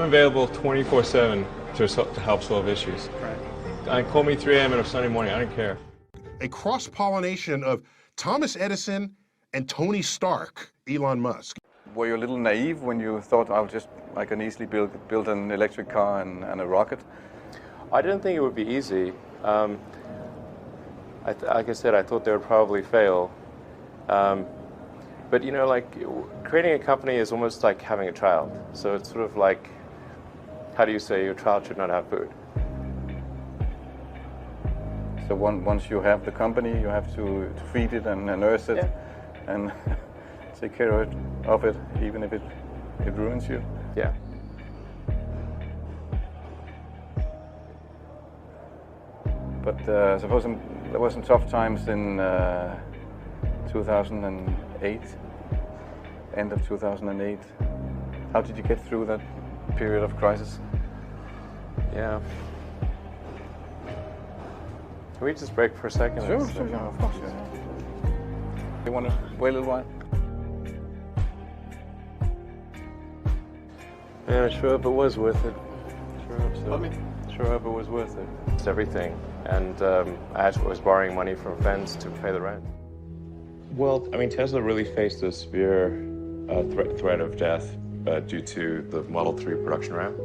I'm available 24/7 to help solve issues. Right. Call me 3 a.m. on a Sunday morning, I don't care. A cross-pollination of Thomas Edison and Tony Stark, Elon Musk. Were you a little naive when you thought I can easily build an electric car and a rocket? I didn't think it would be easy. Like I said, I thought they would probably fail. But you know, like creating a company is almost like having a child. So it's sort of like, how do you say your child should not have food? So once you have the company, you have to feed it and nurse it, and take care of it, even if it ruins you. Yeah. But suppose there were some tough times in 2008, end of 2008. How did you get through that period of crisis? Yeah. Can we just break for a second? Sure, of course. You want to wait a little while? Yeah, sure hope it was worth it. Sure hope so. Sure hope it was worth it. It's everything. And I was borrowing money from friends to pay the rent. Well, I mean, Tesla really faced a severe threat of death due to the Model 3 production ramp.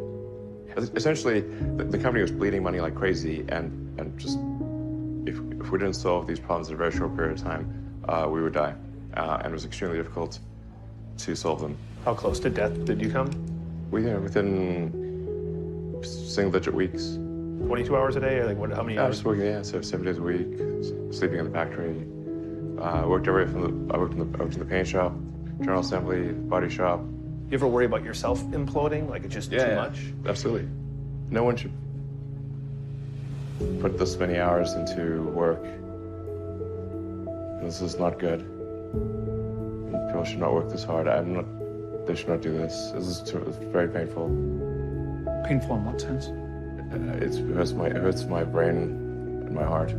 Essentially, the company was bleeding money like crazy, and just if we didn't solve these problems in a very short period of time, we would die. And it was extremely difficult to solve them. How close to death did you come? Within single-digit weeks. 22 hours a day, or like what? How many I hours? was working, so 7 days a week, sleeping in the factory. I worked everywhere from I worked in the paint shop, general assembly, body shop. You ever worry about yourself imploding? Like it's just too much? Absolutely. No one should put this many hours into work. This is not good. People should not work this hard. They should not do this. It's very painful. Painful in what sense? It hurts my brain and my heart.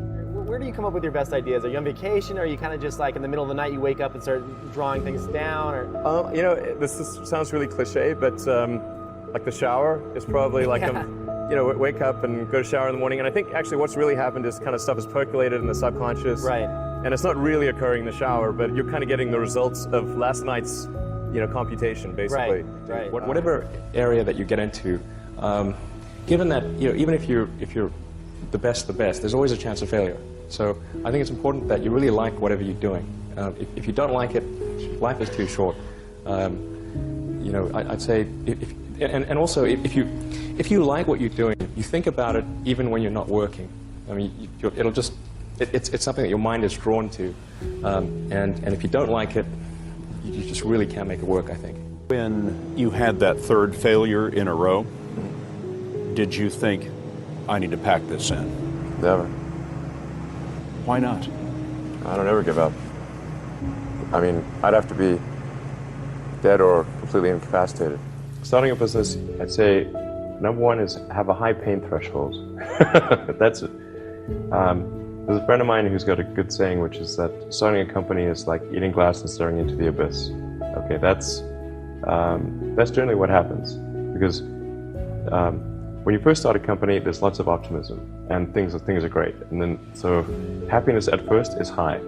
Where do you come up with your best ideas? Are you on vacation, or are you kind of just like in the middle of the night you wake up and start drawing things down? Or You know, sounds really cliche, but like the shower is probably like wake up and go to shower in the morning. And I think actually what's really happened is kind of stuff is percolated in the subconscious. Right. And it's not really occurring in the shower, but you're kind of getting the results of last night's, computation, basically. Right. Whatever area that you get into, given that, even if you're the best, there's always a chance of failure. So I think it's important that you really like whatever you're doing. If you don't like it, life is too short. I'd say, also if you like what you're doing, you think about it even when you're not working. I mean, it's something that your mind is drawn to, and if you don't like it, you just really can't make it work, I think. When you had that third failure in a row, did you think, I need to pack this in? Never. Why not? I don't ever give up. I mean, I'd have to be dead or completely incapacitated. Starting a business, I'd say, number one is have a high pain threshold. That's it. There's a friend of mine who's got a good saying, which is that starting a company is like eating glass and staring into the abyss. Okay, that's generally what happens, because when you first start a company, there's lots of optimism and things are great, and then so happiness at first is high.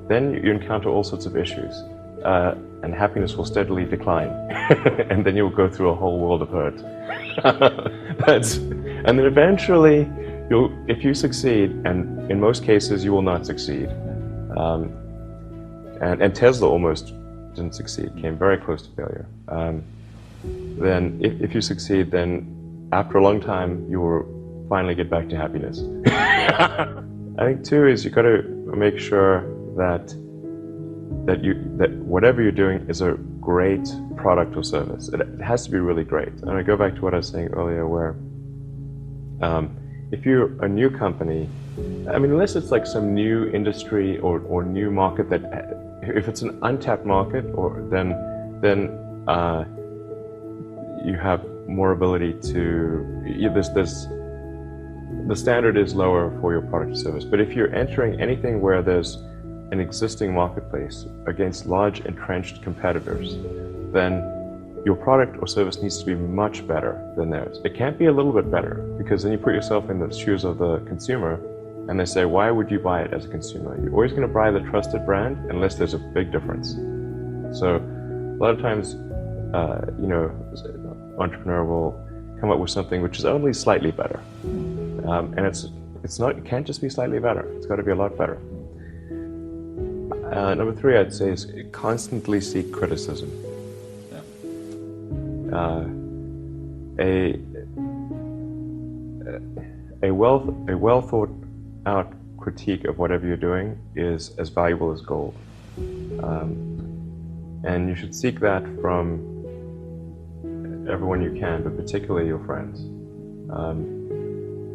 Then you encounter all sorts of issues, and happiness will steadily decline, and then you'll go through a whole world of hurt. And then eventually, if you succeed, and in most cases you will not succeed, and Tesla almost didn't succeed, came very close to failure. Then if you succeed, then after a long time you will finally get back to happiness. I think too is you've got to make sure that whatever you're doing is a great product or service. It has to be really great. And I go back to what I was saying earlier, where if you're a new company, I mean, unless it's like some new industry or new market that, if it's an untapped market, then you have more ability to, the standard is lower for your product or service. But if you're entering anything where there's an existing marketplace against large entrenched competitors, then your product or service needs to be much better than theirs. It can't be a little bit better, because then you put yourself in the shoes of the consumer and they say, why would you buy it as a consumer? You're always going to buy the trusted brand unless there's a big difference. So a lot of times, entrepreneur will come up with something which is only slightly better. And it can't just be slightly better. It's got to be a lot better. Number 3, I'd say, is constantly seek criticism. A well thought out critique of whatever you're doing is as valuable as gold. And you should seek that from everyone you can, but particularly your friends.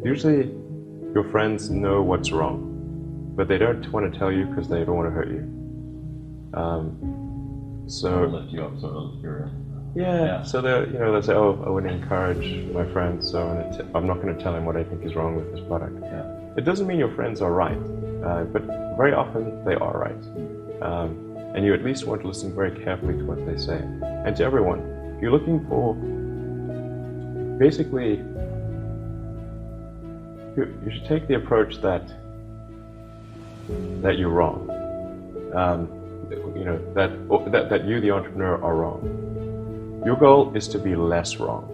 Usually your friends know what's wrong, but they don't want to tell you because they don't want to hurt you. So lift you up, sort of. So they'll say, oh, I wouldn't encourage my friend, so I'm not going to tell him what I think is wrong with this product. Yeah. It doesn't mean your friends are right, but very often they are right. And you at least want to listen very carefully to what they say. And to everyone, you're looking for, basically, you should take the approach that you're wrong. That you, the entrepreneur, are wrong. Your goal is to be less wrong.